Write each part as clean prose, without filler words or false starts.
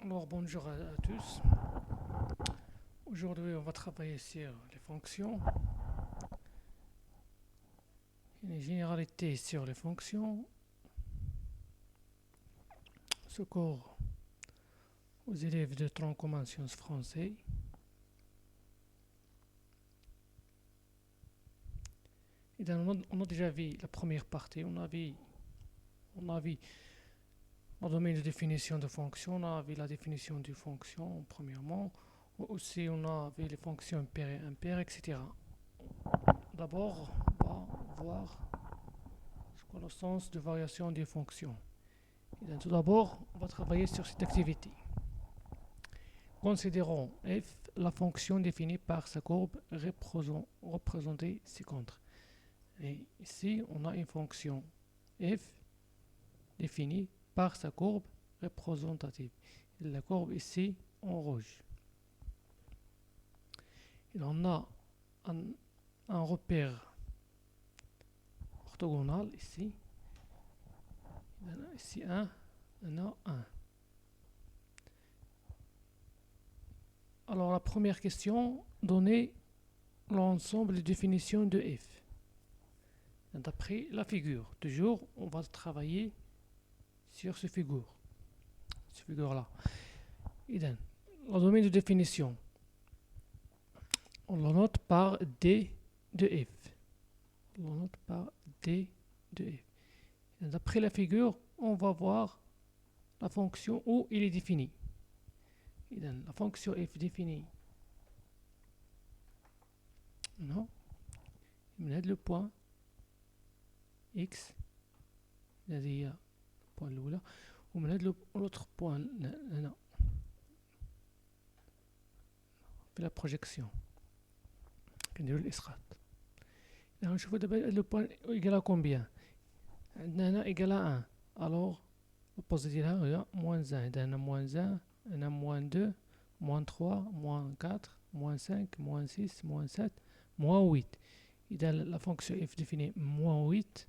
Alors bonjour à tous. Aujourd'hui on va travailler sur les fonctions, une généralité sur les fonctions, secours aux élèves de tronc commun sciences français. Et on a déjà vu la première partie, on a vu le domaine de définition de fonctions, on a vu la définition de fonction premièrement, aussi on a vu les fonctions impaires et impaires, etc. D'abord, on va voir ce qu'est le sens de variation des fonctions. Et bien, tout d'abord, on va travailler sur cette activité. Considérons f la fonction définie par sa courbe représentée ci-contre. Et ici, on a une fonction f définie par sa courbe représentative. Et la courbe ici en rouge. Et on a un repère orthogonal ici. Ici 1, on a 1. Alors la première question, donner l'ensemble des définitions de f. D'après la figure, toujours on va travailler sur cette figure-là. Et donc, le domaine de définition, on le note par d de f. D'après la figure, on va voir la fonction où il est défini. Et donc, la fonction f définie non, le point x, c'est-à-dire le point الأولى ومن هذا l'autre point هنا في la projection كنديرو الإسقاط. نشوفو دابا le point égal à combien. عندنا هنا égal à 1. alors l'opposé ديالها هي moins 1. عندنا moins 1, هنا moins 2, moins 3, moins 4, moins 5, moins 6, moins 7, moins 8. إذا la fonction f définit moins 8,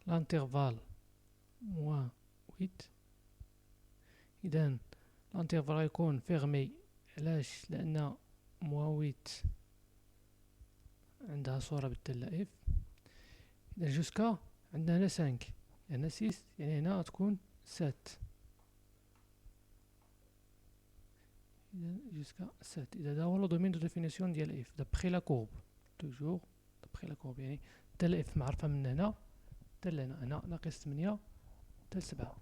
l'intervalle moins 8. إذا l'intervalle يكون fermé. علاش؟ لأن moins 8 عندها صورة بالدالة f. إذا جوسكا عندنا هنا 5، هنا 6، يعني هنا تكون 7. إذا جوسكا 7. إذا هذا هو لو دومين دو ديفينيسيون ديال f d'après la courbe. toujours d'après la courbe، يعني دالة f معرفة من هنا حتى لهنا، هنا ناقص 8 حتى 7.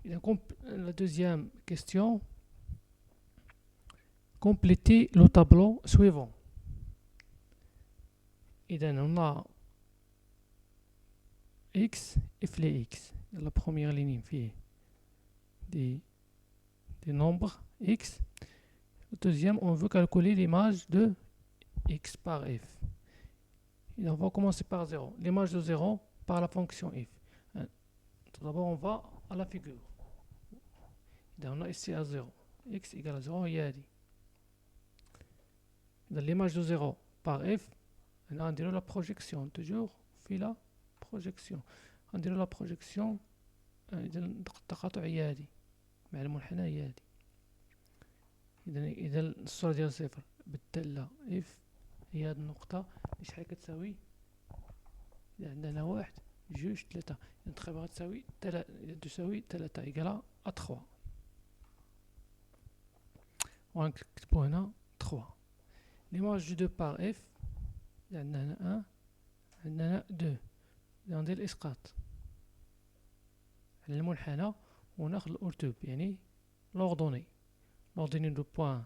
إذا la deuxième question, compléter le tableau suivant. إذا on a x f les x. La première ligne فيه des nombres x. Le deuxième, on veut calculer l'image de x par f. Et on va commencer par 0. L'image de 0 par la fonction f. Tout d'abord, on va à la figure. Et on a ici à 0. X égale à 0, il y a dit. L'image de 0 par f, on dirait la projection. Toujours, fait la projection. On dirait la projection. التقاطع يادي مع المنحنى يادي. إذا الصورة ديال 0 بالدالة f هي هاد النقطة اللي شحال كتساوي. إذا عندنا 1 2 3، إذا تقريبا غتساوي تساوي 3 إيكالا 3. وغنكتبو هنا 3. l'image de 2 par f. إذا عندنا هنا 1، عندنا هنا 2. إذا ندير الإسقاط على المنحنى وناخد الأورتوب، يعني l'ordonnée دو بوان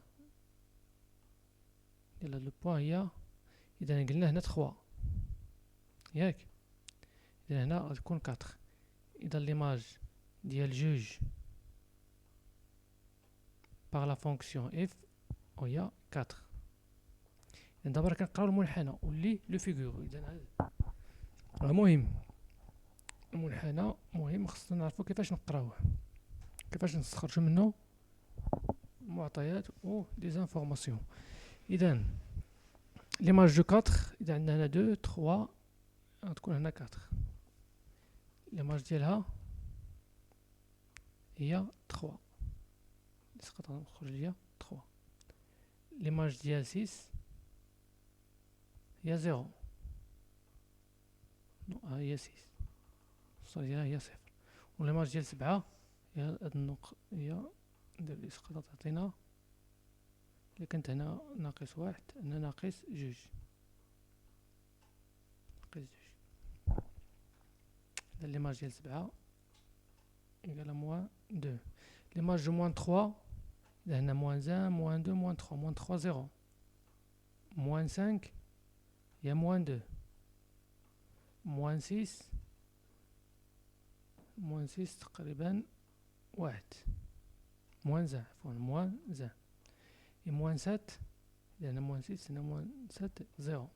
ديال هاد لو بوان هي. إذا قلنا هنا 3 ياك. إذا هنا غتكون 4. إذا ليماج ديال جوج باغ لا فونكسيون f هي 4. إذا دابا راه كنقراو المنحنى واللي لو فيغور. إذا هذا مهم، المنحنى مهم، خصنا نعرفو كيفاش نقراوه، كيفاش نستخرجو منه معطيات و دي زانفورماسيون. إذا ليماج دو 4، إذا عندنا هنا 2 3 غتكون هنا 4. ليماج ديالها هي 3 تخرج ليا 3 ليماج ديال 6 هي 0 هي 6 الصورة ديالها هي 0 وليماج ديال 7 هي هاد النقطة هي ندير الإسقاط تعطينا إلا كانت هنا ناقص 1 هنا ناقص 2 إذا ليماج ديال 7 إيكال موان 2 ليماج دو موان 3 إذا هنا موان 1 موان 2 موان 3 موان 3 0 موان 5 هي موان 2 موان 6 موان 6 تقريبا 1 موان 1 عفوا موان 1 موان 7 إذا هنا موان 6 هنا موان 7 0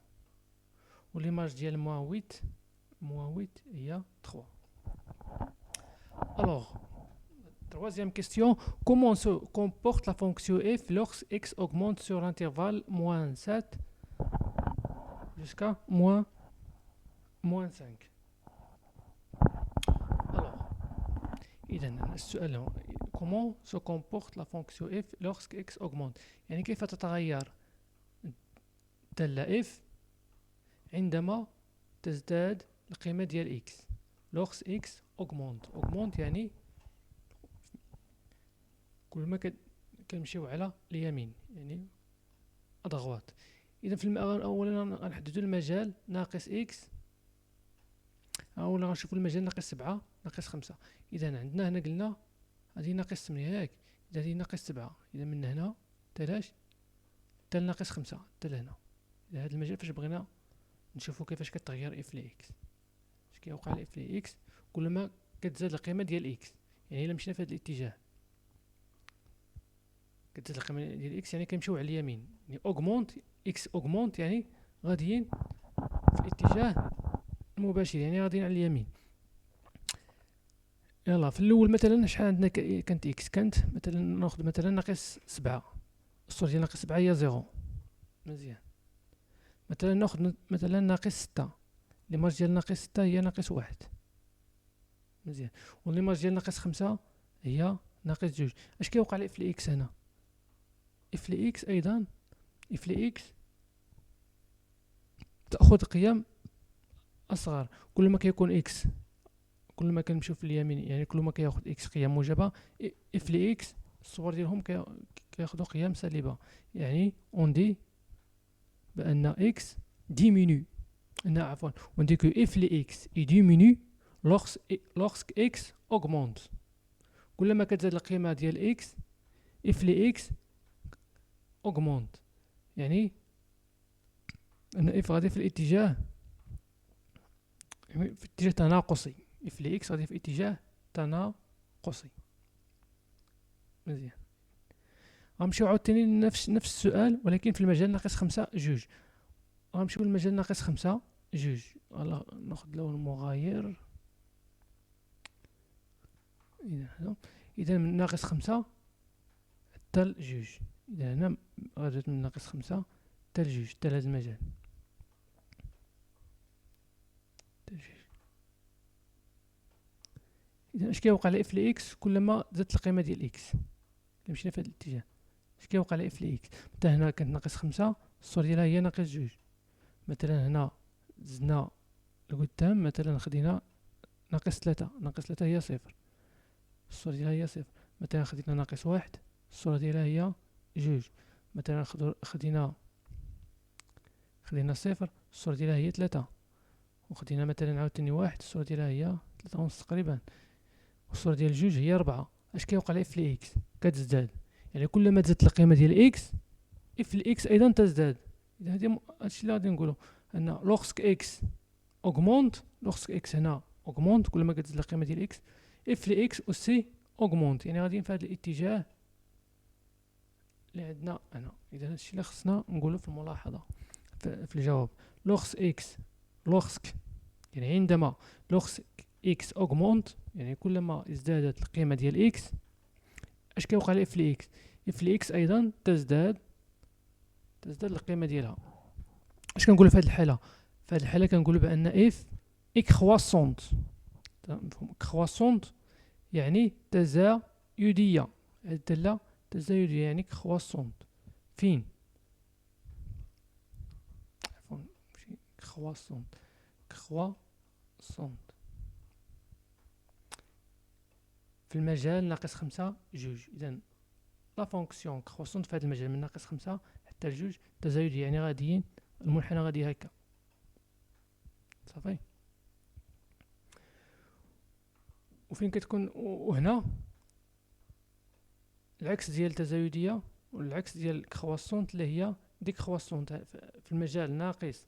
وليماج ديال موان 8 هي 3. Alors, troisième question, comment se comporte la fonction f lorsque x augmente sur l'intervalle moins 7 jusqu'à moins 5. Alors, comment se comporte la fonction f lorsque x augmente؟ يعني كيف تتغير دالة f عندما تزداد القيمة ديال x lorsque x augmente يعني كل ما كنمشيو على اليمين يعني أضغوات. إذا في أولا غنحددو المجال ناقص x أولا غنشوفو المجال ناقص 7 ناقص 5. إذا عندنا هنا قلنا هادي ناقص 8 ياك إذا هادي ناقص 7 إذا من هنا تالاش تا ناقص 5 تا لهنا. إذا هاد المجال فاش بغينا نشوفو كيفاش كتغير اف ل x اش كيوقع ل اف ل x كل ما كتزاد القيمة ديال x يعني إلا مشينا في هاد الاتجاه كتزاد القيمة ديال x يعني كنمشيو على اليمين يعني اوغمونت x اوغمونت يعني غاديين في الاتجاه المباشر يعني غاديين على اليمين. يلا في الاول مثلا شحال عندنا كانت x كانت مثلا ناخذ مثلا ناقص 7 الصورة ديال ناقص 7 هي 0 مزيان. مثلا ناخذ مثلا ناقص 6 ليماج ديال ناقص 6 هي ناقص 1 مزيان وليماج ديال ناقص 5 هي ناقص 2. اش كيوقع لي في الاكس هنا؟ اف لي اكس ايضا اف لي اكس تاخذ قيم اصغر كل ما كيكون اكس كل ما كنمشيو في اليمين يعني كل ما كياخذ اكس قيم موجبه اف لي اكس الصور ديالهم كياخذوا قيم سالبه يعني اون دي بان اكس ديمينو هنا عفوا اون دي كو اف لي اكس يديمينو lorsque x augmente كل ما كتزاد القيمة ديال x اف لي x augmente يعني ان اف غادي في الاتجاه تناقصي اف لي x غادي في اتجاه تناقصي مزيان. غنمشيو عاوتاني نفس السؤال ولكن في المجال ناقص 5 2 غنمشيو للمجال ناقص 5 2 ناخذ لون المغاير إذا من ناقص 5 حتى ل 2 إذا هنا غادي من ناقص 5 حتى ل 2 حتى لهاد المجال إذا اش كيوقع ل اف ل اكس كلما زادت القيمة ديال اكس إلا مشينا في هاد الاتجاه اش كيوقع ل اف ل اكس حتى هنا كانت ناقص 5 الصورة ديالها هي ناقص 2 مثلا هنا زدنا لقدام مثلا خدينا ناقص 3 ناقص 3 هي 0 الصورة ديالها هي 0 مثلا خدينا ناقص 1 الصورة ديالها هي 2 مثلا خدينا 0 الصورة ديالها هي 3 وخدينا مثلا عاوتاني 1 الصورة ديالها هي 3 ونص تقريبا والصورة ديال 2 هي 4. اش كيوقع ل اف ل اكس كتزداد يعني كل ما تزادت القيمة ديال اكس اف ل اكس ايضا تزداد. اذا هادشي اللي غادي نقولو ان لوغسك اكس اوغمونت لوغسك اكس هنا اوغمونت كل ما كتزيد القيمة ديال اكس اف ل اكس اوسي اوغمونت يعني غاديين في هذا الاتجاه اللي عندنا هنا. اذا هادشي اللي خصنا نقولو في الملاحظة في الجواب لوغسك يعني عندما لوغسك اكس اوغمونت يعني كلما ازدادت القيمة ديال اكس اش كيوقع ل اف ل اكس اف ل اكس ايضا تزداد القيمة ديالها. اش كنقولوا في هذه الحالة؟ في هذه الحالة كنقولوا بان اف كرواسونت يعني تزايدية. الدالة تزايدية يعني كخواسونت. فين؟ عفوا ماشي كخواسونت، كخواسونت في المجال ناقص 5 جوج. إذا لا فونكسيون كخواسونت في هذا المجال من ناقص 5 حتى لجوج تزايدية، يعني غاديين المنحنى غادي هكا صافي. وفين كتكون وهنا العكس ديال التزايدية والعكس ديال كخواسونت اللي هي ديك خواسونت في المجال ناقص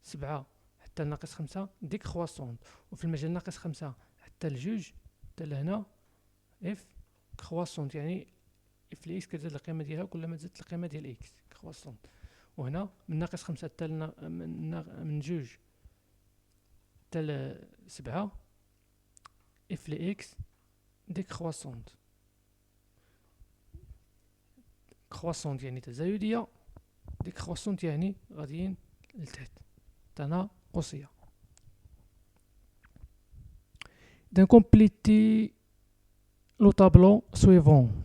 7 حتى ناقص 5 ديك خواسونت، وفي المجال ناقص 5 حتى لجوج حتى لهنا اف كخواسونت، يعني اف لإكس كتزيد القيمة ديالها كلما تزيد القيمة ديال إكس كخواسونت. وهنا من ناقص 5 حتى من جوج حتى ل7 اف لإكس ديك كرواسونت. كرواسونت يعني تزايدية، ديك كرواسونت يعني غاديين لتحت تناقصية. إذا كومبليتي لو طابلو سويفون.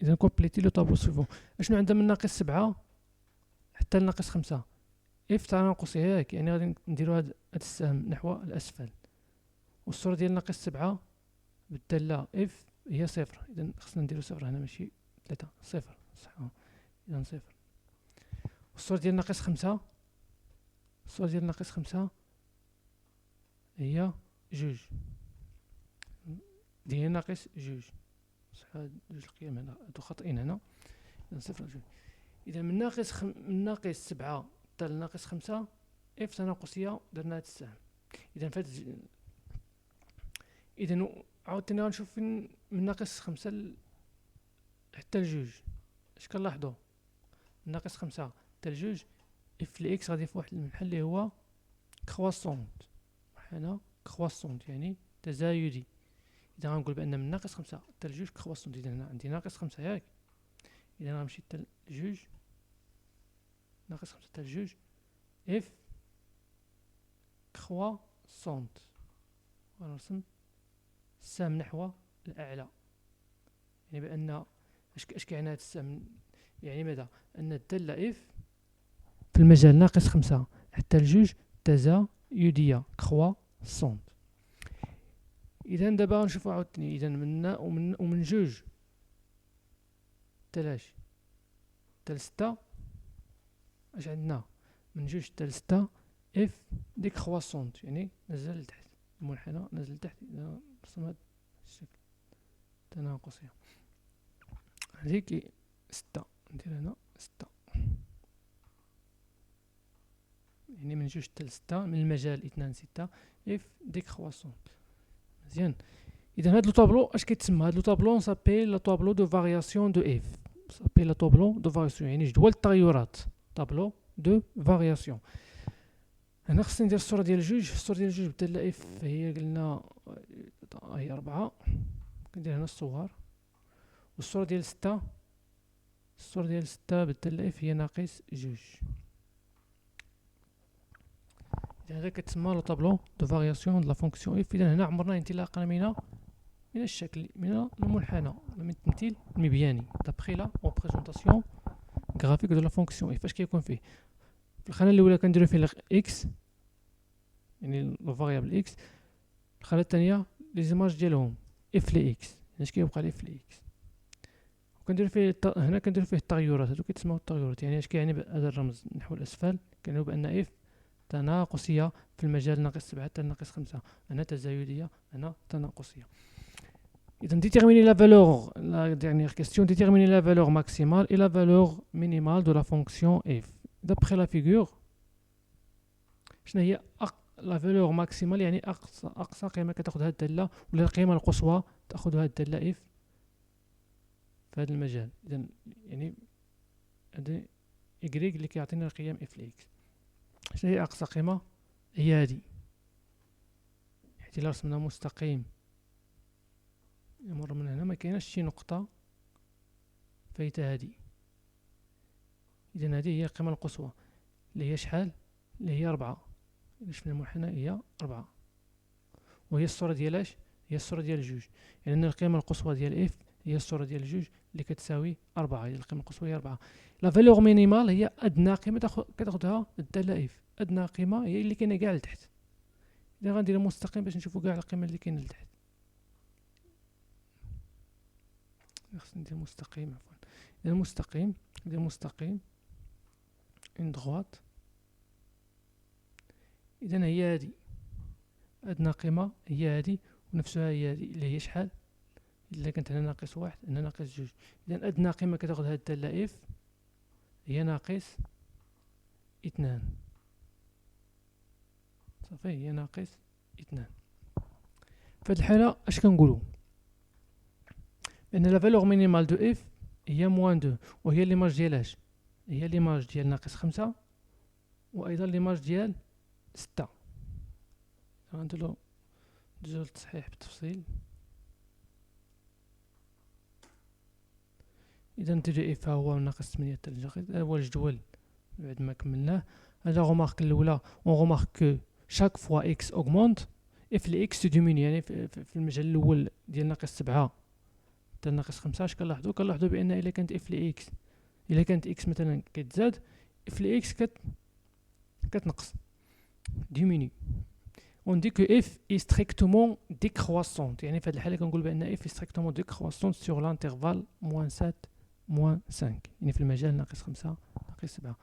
إذا كومبليتي لو طابلو سويفون أشنو عندنا من ناقص 7 حتى لناقص 5 اف تناقصية ياك، يعني غادي نديرو هاد السهم نحو الأسفل، والصورة ديال ناقص 7 بالدالة اف هي صفر. إذا خصنا نديرو صفر هنا ماشي 3 صفر صح. إذا صفر. والصورة ديال ناقص 5 الصورة ديال ناقص 5 هي جوج، ديال ناقص جوج صح. جوج القيم هنا هادو خاطئين هنا. إذا صفر جوج. إذا من ناقص 7 حتى لناقص 5 اف تناقصية درنا هاد السهم. إذا فهاد إذا عاوتاني غنشوف فين من ناقص 5 حتى لجوج اش كنلاحظو. من ناقص 5 حتى لجوج اف لإكس غادي في واحد المحل اللي هو كرواسونت، هنا كرواسونت يعني تزايدي. إذا غنقول بأن من ناقص 5 حتى لجوج كرواسونت، إذا هنا عندي ناقص 5 ياك، إذا غنمشي حتى لجوج ناقص 5 حتى لجوج اف كرواسونت. غنرسم السهم نحو الأعلى، يعني بأن اش كيعني هاد السهم؟ يعني ماذا؟ أن الدالة اف في المجال ناقص 5 حتى لجوج تزايدية كرواسونت. إذا دابا غنشوفو عاوتاني. إذا ومن جوج حتى لاش حتى لستة اش عندنا؟ من جوج حتى لستة اف ديك كرواسونت يعني نزل لتحت، المنحنى نزل لتحت. إذا رسم هاد الشكل تناقصية هذيك 6 ندير هنا 6، يعني من جوج حتى لستة من المجال 2 6 اف ديك كرواسونت. مزيان. إذا هاد لو طابلو اش كيتسمى؟ هاد لو طابلو سابيل لو طابلو دو فارياسيون دو اف، سابيل لو طابلو دو فارياسيون يعني جدول التغيرات، طابلو دو فارياسيون. هنا خصني ندير الصورة ديال جوج. الصورة ديال جوج بالدالة اف هي قلنا هي 4، كندير هنا الصور. والصورة ديال 6 الصورة ديال 6 بالدالة اف هي ناقص جوج. إذا هذا كتسمى لو طابلو دو فارياسيون دو لا فونكسيون اف. إذا هنا عمرنا انطلاقا من الشكل، من المنحنى، من التمثيل المبياني دابخي لا ريبريزونطاسيون غرافيك دو لا فونكسيون اف. اش كيكون فيه؟ في الخانة الأولى كنديرو فيه اكس يعني لو فاريابل اكس. الخانة الثانية لي زيماج ديالهم اف لي اكس، اش كيبقى لي اف لي اكس. وكنديرو فيه هنا كنديرو فيه التغيرات، هادو كيتسموا التغيرات. يعني اش كيعني هذا الرمز نحو الأسفل؟ كنقولو بأن اف تناقصية في المجال ناقص 7 حتى ناقص 5، هنا تزايدية هنا تناقصية. إذا déterminer la valeur, la dernière question, déterminer la valeur maximale et la valeur minimale de la fonction f. D'après la figure, شنو هي la valeur maximale يعني أقصى قيمة كتاخدها الدالة، ولا القيمة القصوى تأخذها الدالة f في هذا المجال. إذا يعني هذا y اللي كيعطينا القيم f ل x. شنو هي أقصى قيمة؟ هي هذه، حيت إلا رسمنا مستقيم يمر من هنا ما كايناش شي نقطة فايتة هادي. إذا هذه هي القيمة القصوى اللي هي شحال؟ اللي هي 4. إلا شفنا المنحنى هي 4، وهي الصورة ديال اش؟ هي الصورة ديال جوج، لأن القيمة القصوى ديال اف هي الصورة ديال جوج اللي كتساوي 4. هي القيمة القصوى هي 4. لا فالور مينيمال هي أدنى قيمة كتاخدها الدالة اف. أدنى قيمة هي اللي كاينة كاع لتحت. إذا غندير مستقيم باش نشوفو كاع القيمة اللي كاينة لتحت. خصني ندير مستقيم عفوا. إذا المستقيم ندير مستقيم اون دغوات. إذا هي هادي أدنى قيمة هي هادي، ونفسها هي هادي اللي هي شحال؟ إلا كانت هنا ناقص واحد هنا ناقص جوج. إذا أدنى قيمة كتاخد هاد الدالة اف هي ناقص 2. صافي هي ناقص 2. في هاد الحالة اش كنقولو؟ بأن لا فالور مينيمال دو اف هي موان 2، وهي ليماج ديال اش؟ هي ليماج ديال ناقص 5 وأيضا ليماج ديال 6. غنديرلو ندوزو للتصحيح بالتفصيل. إذا دي اف هو ناقص 8 حتى هذا هو الجدول بعد ما كملناه. هذا غومارك الأولى اون غومارك كو شاك فوا اكس اوغمونت اف لي اكس ديميني، يعني في المجال الأول ديال ناقص 7 حتى ناقص 5 اش كنلاحظو؟ كنلاحظو بأن إلا كانت اف لي اكس، إلا كانت اكس مثلا كتزاد، اف لي اكس كتنقص ديميني. on dit que f est strictement décroissante، يعني في هذه الحالة كنقول بأن f est strictement décroissante sur l'intervalle -7 -5، يعني في المجال ناقص 5 ناقص 7.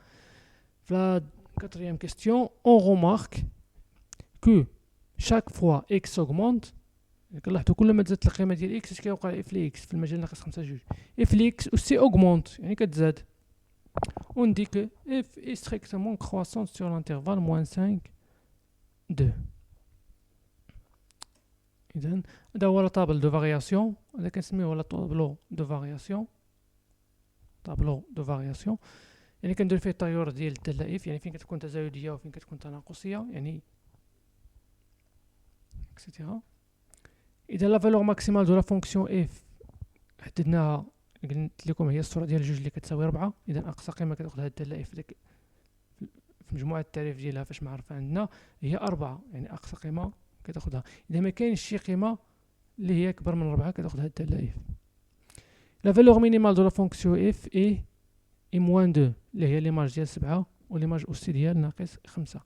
في la quatrième question on remarque que chaque fois x augmente، كنلاحظوا كل ما تزادت القيمة ديال x اش كيوقع f ل x في المجال ناقص 5 2 f ل x aussi augmente، يعني كتزاد. on dit que f est strictement croissante sur l'intervalle -5 2. إذن هذا هو طابل دو فارياسيون، هذا كنسميوه لا طابلو دو فارياسيون. طابلو دو فارياسيون يعني كندير فيه التغير ديال الدالة اف، يعني فين كتكون تزايدية وفين كتكون تناقصية، يعني اكسيتيرا. إذا لا فالور ماكسيمال دو لا فونكسيون اف حددناها، قلت لكم هي الصورة ديال جوج اللي كتساوي 4. إذا أقصى قيمة كتاخدها الدالة اف في مجموعة التعريف ديالها فاش معرفة عندنا هي 4، يعني أقصى قيمة كتاخدها. إذا ما كاينش شي قيمة اللي هي أكبر من 4 كتاخدها الدالة اف. لا فالور مينيمال دو لا فونكسيون اف اي موان 2 اللي هي ليماج ديال 7 وليماج أوسي ديال ناقص 5.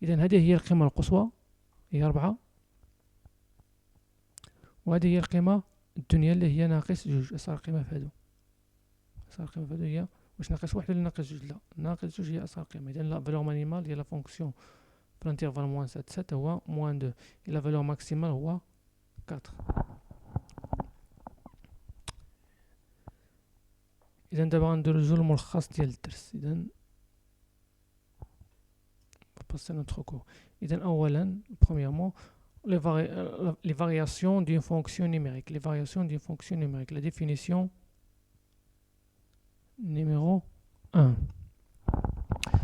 إذا هذه هي القيمة القصوى هي 4، وهذه هي القيمة الدنيا اللي هي ناقص 2. أصغر قيمة في هادو، أصغر قيمة في هادو هي واش ناقص 1 ولا ناقص 2؟ لا، ناقص 2 هي أصغر قيمة. إذا لا فالور مينيمال ديال لا فونكسيون في الانترفال -7 هو -2، إلا فالور ماكسيمال هو 4. إذا دابا غندوزو للملخص ديال الدرس. إذا passer notre cours. إذا أولا premièrement les variations d'une fonction numérique. Les variations d'une fonction numérique. La définition numéro 1.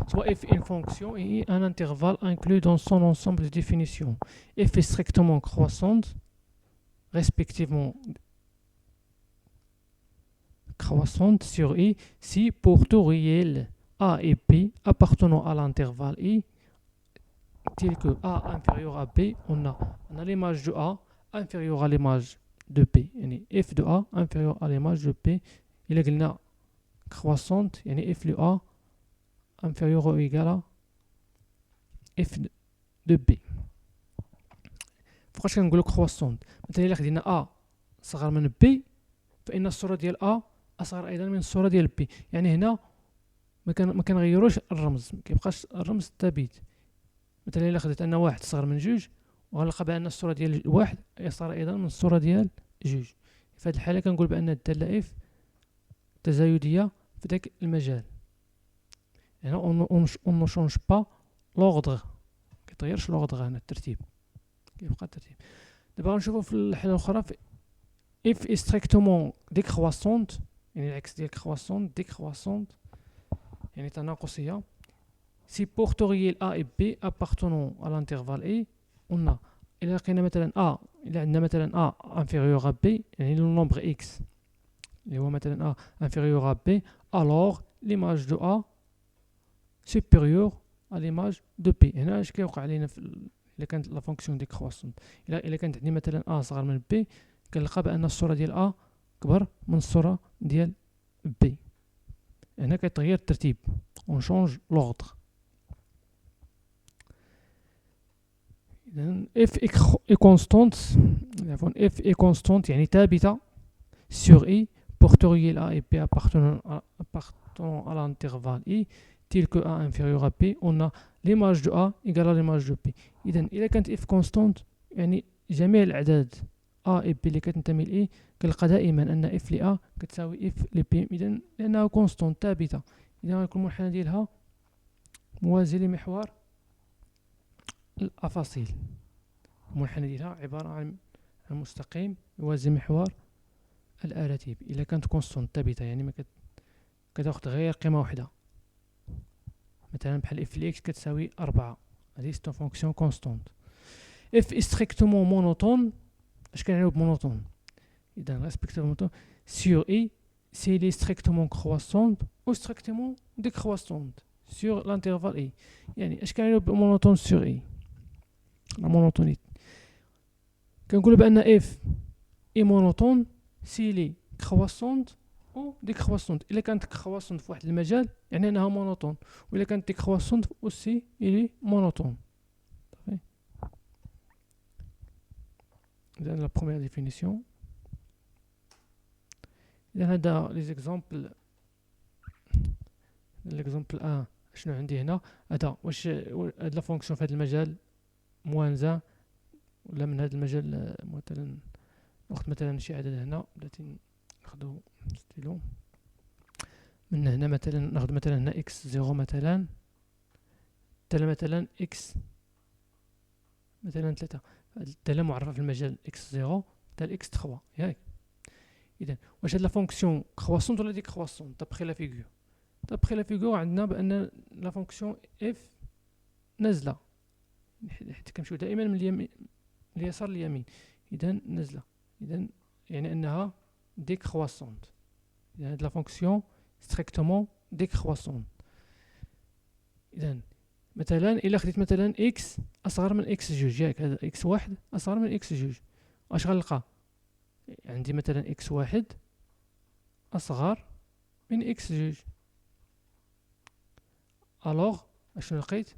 Soit f est une fonction et un intervalle inclus dans son ensemble de définitions. F est strictement croissante, respectivement croissante sur i si pour tout réel a et b appartenant à l'intervalle i tel que a inférieur à b, on a l'image de a inférieure à l'image de b, يعني f de a inférieur à l'image de b. إلا قلنا croissante يعني f de a inférieur ou égal à f de b. فوقاش كنقولو croissante؟ مثلا إلا خدينا a صغر من b فإن الصورة ديال a أصغر أيضا من الصورة ديال b. يعني هنا ما كنغيروش الرمز، ما كيبقاش الرمز ثابت. مثلا إلا خديت أن واحد صغر من جوج وغنلقى بأن الصورة ديال واحد صغر أيضا من الصورة ديال جوج. في هذه الحالة كنقول بأن الدالة اف تزايدية في ذاك المجال. يعني اون شونج با لوغدغ، كيتغيرش لوغدغ هنا، الترتيب كيبقى الترتيب. دابا غنشوفو في الحالة الأخرى اف est strictement décroissante، يعني العكس ديال croissante décroissante يعني تناقصية. Si pour tout réel A et B appartenant à l'intervalle A, on a إلا لقينا مثلا A، إلا عندنا مثلا A inférieur à B يعني le nombre X اللي هو مثلا A inférieur à B، alors l'image de A supérieure à l'image de B. هنا اش كيوقع علينا الا كانت لا فونكسيون ديكرواسونت. الا كانت عندي مثلا ا صغر من بي، كنلقى بان الصوره ديال ا كبر من الصوره ديال بي. هنا كيتغير الترتيب، اون شونج لوردر. اذا اف اي كونستانت، عفوا اف اي كونستانت يعني ثابته sur I pour théorier A et B appartenant à l'intervalle I tel que A inférieur à P. On a l'image de A égale à l'image de P. إذا كانت F constante يعني جميع الأعداد A et B اللي كتنتمي ل I كنلقى دائما أن F ل A كتساوي F ل P. إذا لأنها constante ثابتة، إذا غيكون المنحنى ديالها موازي لمحور الأفاصيل. المنحنى ديالها عبارة عن مستقيم يوازي محور الأراتب. إلا كانت كونستونت ثابتة يعني ما كتاخد غير قيمة واحدة، مثلا بحال اف اكس كتساوي 4، هادي سي فونكسيون كونستونت. اف استريكتومون مونوتون، اش كنعنيو بمونوتون؟ إذا ريسبكتيفمون مونوتون سور اي سي لي ستريكتومون كرواسونت او ستريكتومون ديكرواسونت سور لانترفال اي. يعني اش كنعنيو بمونوتون سور اي؟ لا مونوتونيت كنقولو بأن اف اي مونوتون سي لي كرواسونت او ديكرواسونت. الا كانت كرواسونت في واحد المجال يعني انها مونوتون، والا كانت ديكرواسونت اوسي الي مونوتون. اذا لا بروميير ديفينيسيون. اذا هذا لي زيكزامبل، ليكزامبل 1 شنو عندي هنا؟ هذا واش هاد لا فونكسيون في هذا المجال موانزه، ولا من هذا المجال مثلا ناخذ مثلا شي عدد هنا بلاتي ناخذو ستيلو من هنا، مثلا ناخذ مثلا هنا اكس 0 مثلا تلا مثلا اكس مثلا 3، التلا معرفه في المجال اكس 0 تال اكس 3 ياك. اذا واش هاد لا فونكسيون كرواسونت ولا ديكرواسونت؟ دابخي لا فيغور، دابخي لا فيغور عندنا بان لا فونكسيون اف نازله، حيت كنمشيو دائما من اليمين اليسار لليمين، اذا نازله، اذا يعني انها ديكرواسونت. اذا هاد لا فونكسيون ستريكتومون ديكرواسونت. اذا مثلا الا خديت مثلا اكس اصغر من اكس جوج، ياك هذا اكس واحد اصغر من اكس جوج، اش غنلقى؟ عندي مثلا اكس واحد اصغر من اكس جوج. الوغ اشنو لقيت؟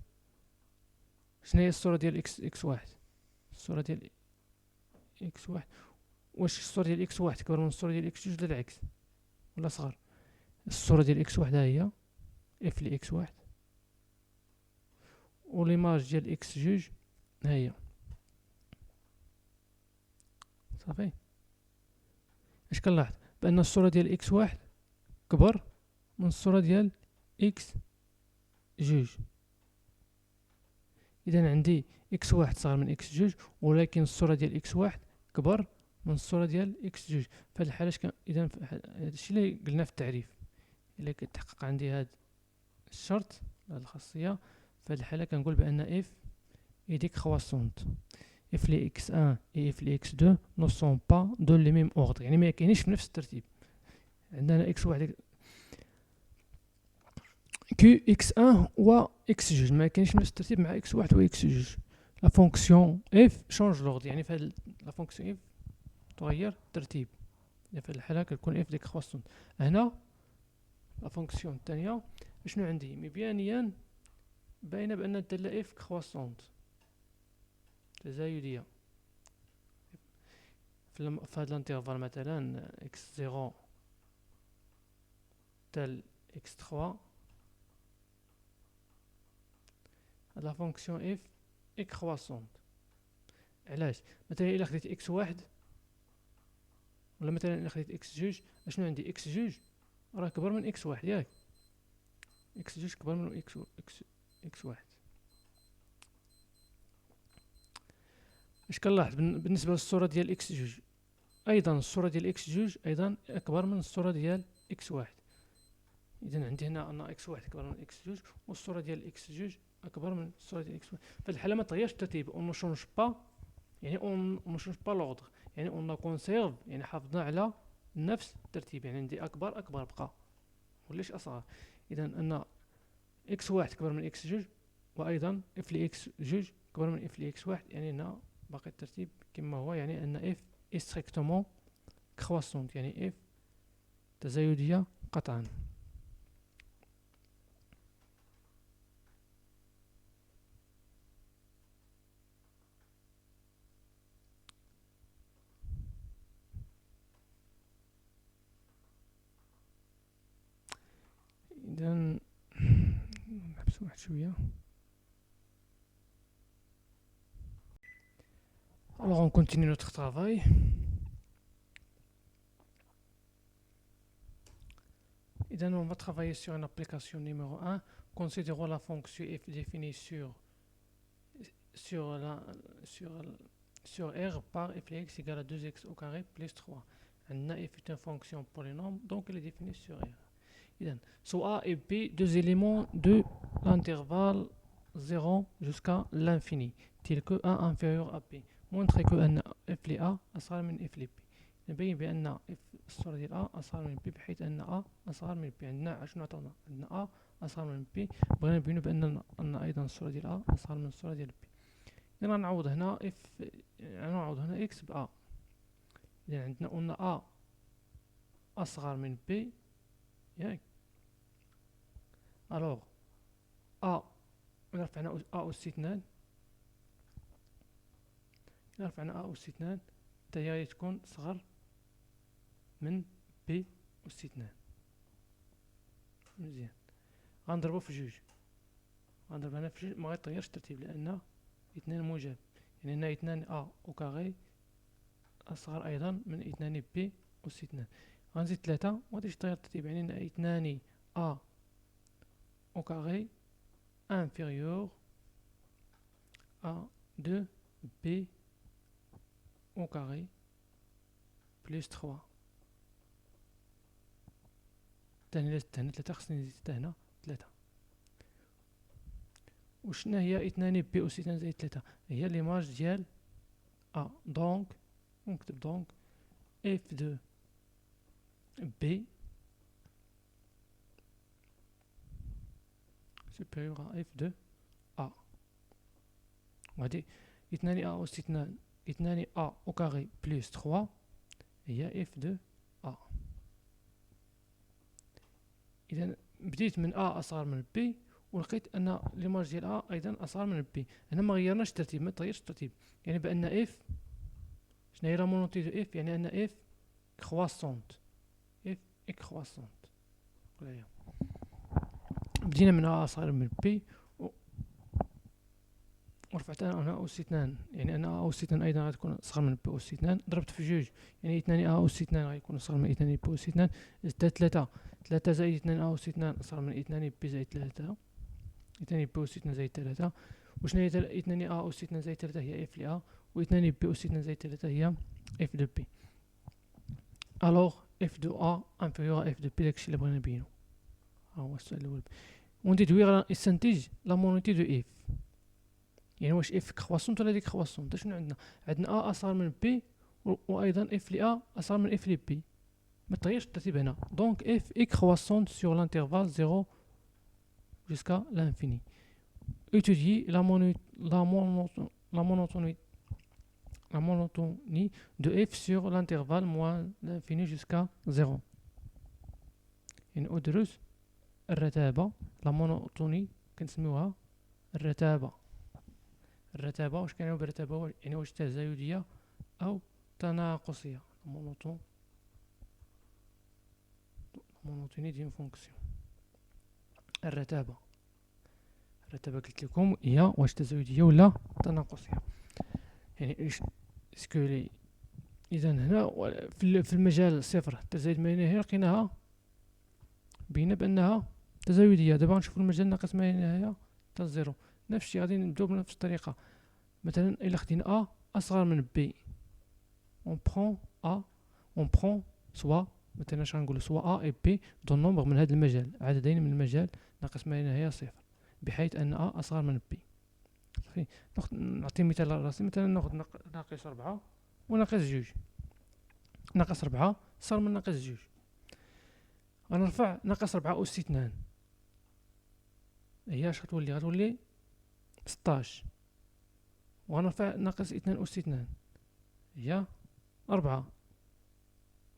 شنو هي الصوره ديال اكس واحد؟ الصوره ديال اكس واحد، واش الصوره ديال اكس واحد كبر من الصوره ديال اكس جوج ولا العكس ولا صغر؟ الصوره ديال اكس واحد ها هي اف لي اكس واحد، و ليماج ديال اكس جوج ها هي. صافي، اش كنلاحظ؟ بان الصوره ديال اكس واحد كبر من الصوره ديال اكس جوج. اذا عندي اكس واحد صغر من اكس جوج، ولكن الصوره ديال اكس واحد كبر من الصوره ديال اكس جوج. فهاد الحاله اذا هادشي اللي قلنا في التعريف، الا كتحقق عندي هاد الشرط هاد الخاصيه، فهاد الحاله كنقول بان اف اي ديكرواسونت. اف لي اكس 1 اي اف لي اكس 2 نو سون با دو لي ميم اوردر، يعني ما كاينينش في نفس الترتيب. عندنا اكس واحد كو اكس 1 و اكس جوج ما كاينش نفس الترتيب مع اكس واحد و اكس جوج. لا فونكسيون اف شونج لوغد، يعني في هاد لا فونكسيون اف تغير الترتيب. في هاد الحاله كتكون اف ديكرواسونت. هنا لا فونكسيون الثانيه شنو عندي؟ مبيانيا باينه بان الداله اف كرواسونت تزايديه في هاد الانترفال، مثلا اكس 0 تال اكس 3. هاد لا فونكسيون اف اي كرواسونت. علاش؟ مثلا الا خديت اكس واحد ولا مثلا الا خديت اكس جوج، اشنو عندي؟ اكس جوج راه كبر من اكس واحد، ياك اكس جوج كبر من اكس واحد. اش كنلاحظ بالنسبه للصوره ديال اكس جوج؟ ايضا الصوره ديال اكس جوج ايضا اكبر من الصوره ديال اكس واحد. اذا عندي هنا ان اكس واحد اكبر من اكس جوج، والصوره ديال اكس جوج اكبر من الصوره ديال اكس واحد. في الحاله ما تغيرش الترتيب، اون نو شونج با، يعني اون نو شونج با لوردر، يعني اون كونسيرف، يعني حافظنا على نفس الترتيب. يعني عندي اكبر بقى وليش اصغر. اذا ان اكس واحد كبر من اكس جوج، وايضا اف لي اكس جوج كبر من اف لإكس واحد، يعني هنا باقي الترتيب كما هو، يعني أن اف استريكتومون كرواسونت، يعني اف تزايدية قطعا. إذن نحبس واحد شوية. Alors on continue notre travail. Idem, on va travailler sur une application numéro 1. Considérons la fonction f définie sur, la, sur, sur R par f de x égale à 2x au carré plus 3. عندنا f est une fonction polynôme, donc elle est définie sur R. Idem, soit A et B, deux éléments de l'intervalle 0 jusqu'à l'infini, tel que A inférieur à B. Montrer que أن f ل A أصغر من f ل B. نبين بأن f الصورة ديال A أصغر من B، بحيث أن A أصغر من B. عندنا شنو عطاونا؟ عندنا A أصغر من B، بغينا نبينو بأن أيضا الصورة ديال A أصغر من الصورة ديال B. إذا غنعوض هنا f، غنعوض هنا x ب A. إذا عندنا قلنا A أصغر من B، ياك؟ ألوغ A إذا رفعنا A أس 2، إذا رفعنا A أس 2 حتى هي تكون صغر من B أس 2. مزيان، غنضربو في جوج، غنضرب هنا في جوج، مغيتغيرش الترتيب لأن 2 موجب، يعني هنا 2 A أو كاغي أصغر أيضا من 2 B أس 2. غنزيد 3 مغاديش يتغير الترتيب، يعني هنا 2 A au carré inférieur à 2b au carré plus 3. هنا 3 خصني نزيد حتى هنا 3. وشنا هي 2 بي أس 2 زائد 3؟ هي ليماج ديال A. دونك نكتب دونك اف دو بي supérieur à f de A. وهادي 2 A أس 2، 2 A au carré plus 3 هي f de A. إذا بديت من A أصغر من B، ولقيت أن ليماج ديال A أيضا أصغر من B. هنا ما غيرناش الترتيب، ما تغيرش الترتيب، يعني بأن f شنو هي لا مونوتي دو f؟ يعني أن f كرواسونت، f كرواسونت. بدينا من A أصغر من B ورفعت أنا أس 2، يعني أنا أس 2 أيضا غتكون أصغر من B أس 2. ضربت في جوج، يعني 2 A أس 2 غيكون أصغر من 2 B أس 2. زدت 3 زائد 2 A أس 2 أصغر من 2 B زائد 3، 2 B أس 2 زائد 3. وشنو هي 2 A أس 2 زائد 3؟ هي f ل A، و 2 B أس 2 زائد 3 هي f de B. ألوغ f de A inférieur à f de B، داكشي اللي بغينا نبينو. ها هو السؤال الأول. ونديدوي غنستنتج لا مونوتي دو اف، يعني واش اف كرواسونت ولا ديك كرواسونت. شنو عندنا؟ عندنا ا اصغر من بي، وايضا اف لي ا اصغر من اف لي بي، ما تغيرش الترتيب هنا. دونك اف اي كرواسونت سور لانترفال 0 jusqu'à l'infini. Étudier la monotonie de f sur l'intervalle moins l'infini jusqu'à 0. يعني أدرس الرتابة، لا مونوتوني كنسميوها الرتابة. الرتابة واش كنعنيو بالرتابة؟ يعني واش تزايدية أو تناقصية. مونوتوني ديال فونكسيون. الرتابة قلت لكم هي واش تزايدية ولا تناقصية. يعني اسكو لي إذا هنا في المجال صفر تزايد ما هنا لقيناها بينا بأنها تزايدية. دابا غنشوفو المجال ناقص ما نهاية حتى الزيرو. نفس الشيء غادي نبداو بنفس الطريقة. مثلا إلا خدينا A أصغر من B، on prend soit مثلا اش غنقولو soit A et B دو نومبر من هذا المجال، عددين من المجال ناقص ما نهاية صفر، بحيث أن A أصغر من B. صافي، نعطي مثال راسي. مثلا ناخد ناقص 4 وناقص 2، ناقص 4 صار من ناقص 2. غنرفع ناقص 4 أس 2، هي اش غتولي؟ غتولي 16. وغنرفع ناقص 2 أس 2 هي 4.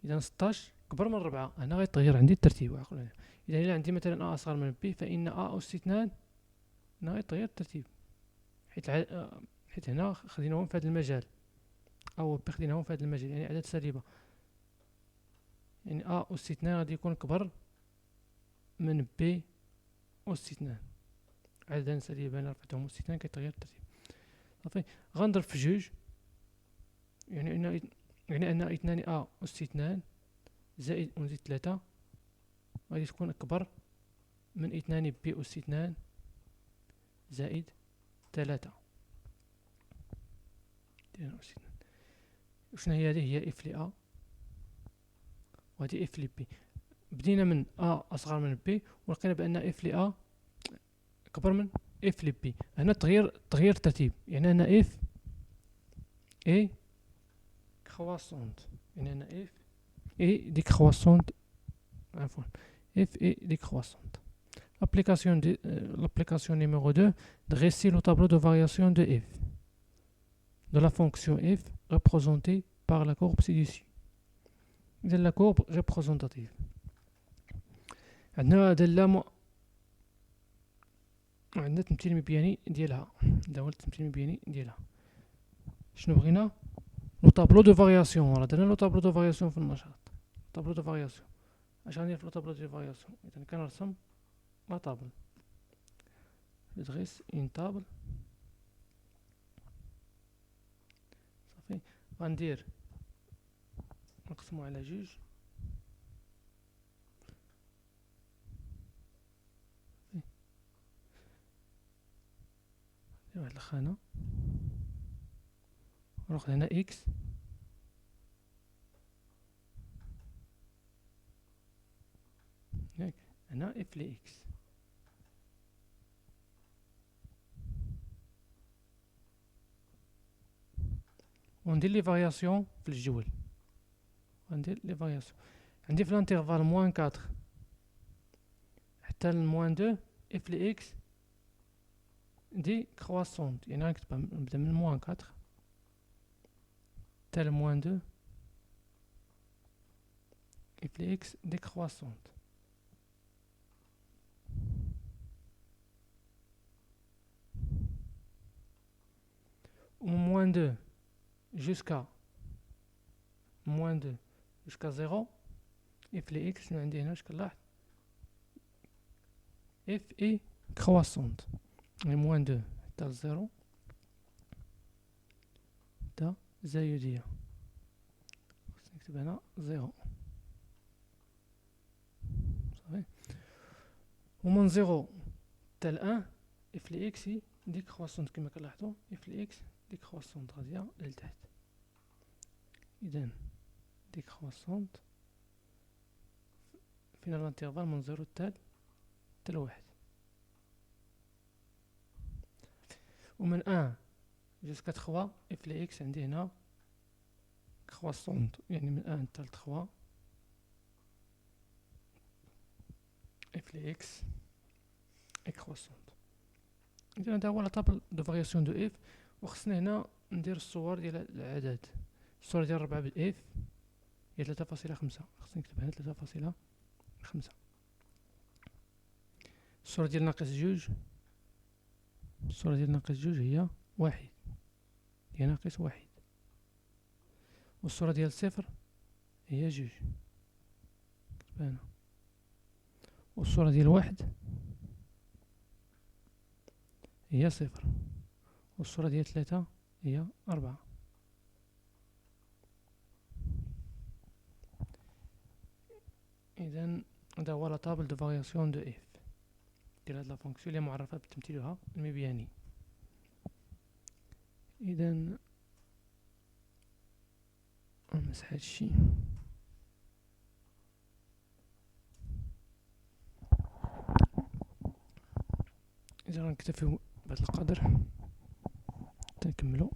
إذا 16 كبر من 4. هنا غيتغير عندي الترتيب. إذا إلا عندي مثلا أ أصغر من بي فإن أ أس 2 هنا غيتغير الترتيب، حيت هنا خديناهم في هذا المجال، أو بي خديناهم في هذا المجال، يعني أعداد سالبة، يعني أ أس 2 غادي يكون كبر من بي أس 2. عددا سالبين رفعتهم أس 2 كيتغير الترتيب. صافي غنضرب في جوج، يعني أن 2 أ أس 2 زائد ونزيد 3 غادي تكون أكبر من 2 بي أس 2 زائد 3. وشنو هي هذه؟ هي اف ل أ وهذه اف ل بي. بدينا من أ أصغر من بي ولقينا بأن اف ل أ كبر من اف ل بي. هنا تغيير الترتيب، يعني أن اف اي كرواسونت، يعني أن اف اي ديكرواسونت، عفوا اف اي ديكرواسونت. L'application numéro 2, dresser le tableau de variation de f, de la fonction f représentée par la courbe ci-dessus. إذا la courbe représentative عندنا دالة عندنا التمثيل المبياني ديالها، هذا هو التمثيل المبياني ديالها. شنو بغينا؟ لو طابلو دو فارياسيون. راه درنا لو طابلو دو فارياسيون في النشاط. طابلو دو فارياسيون اش غندير في لو طابلو دو فارياسيون؟ إذا كنرسم لا طابل، ندغيس اون طابل. صافي غندير نقسمو على جوج، ندير واحد الخانة وناخد هنا اكس ياك، هنا اف ل اكس، وندير لي فارياسيون في الجدول. غندير لي فارياسيون عندي في الانترفال موان 4 حتى الموان 2 اف ل اكس دي كرواسونت، يعني غنكتبها نبدا من موان 4 حتى الموان 2 اف ل اكس دي كرواسونت. moins 2 jusqu'à moins 2 jusqu'à 0 f ل x شنو عندي هنا؟ واش كنلاحظ f est croissante، يعني moins 2 حتى 0 حتى زايدية، خصني نكتب هنا 0 صافي. ومن 0 حتى 1 f ل x دي كرواسونت كما كنلاحظوا، f ل x دي كرواسونت غادية لتحت. إذن دي كرواسونت فينا الانترفال من 0 حتى 1. ومن 1 جوسكا 3 اف ل اكس عندي هنا كرواسونت، يعني من 1 حتى 3 اف ل اكس اي كرواسونت. إذا هذا هو لا طابل دو فارياسيون دو اف. وخصني هنا ندير الصور ديال الأعداد. الصورة ديال 4 بالاف هي 3.5، خصني نكتب هنا 3.5. الصورة ديال ناقص 2، الصورة ديال ناقص 2 هي 1، هي ناقص 1. والصورة ديال 0 هي 2، نكتبها هنا. والصورة ديال 1 هي 0، والصورة ديال 3 هي 4. إذن هذا هو لا طابل دو فارياسيون دو اف ديال هاد لا فونكسيون اللي معرفة بتمثيلها المبياني. إذن نمسح هادشي. إذا غنكتفيو بهاد القدر تنكملو.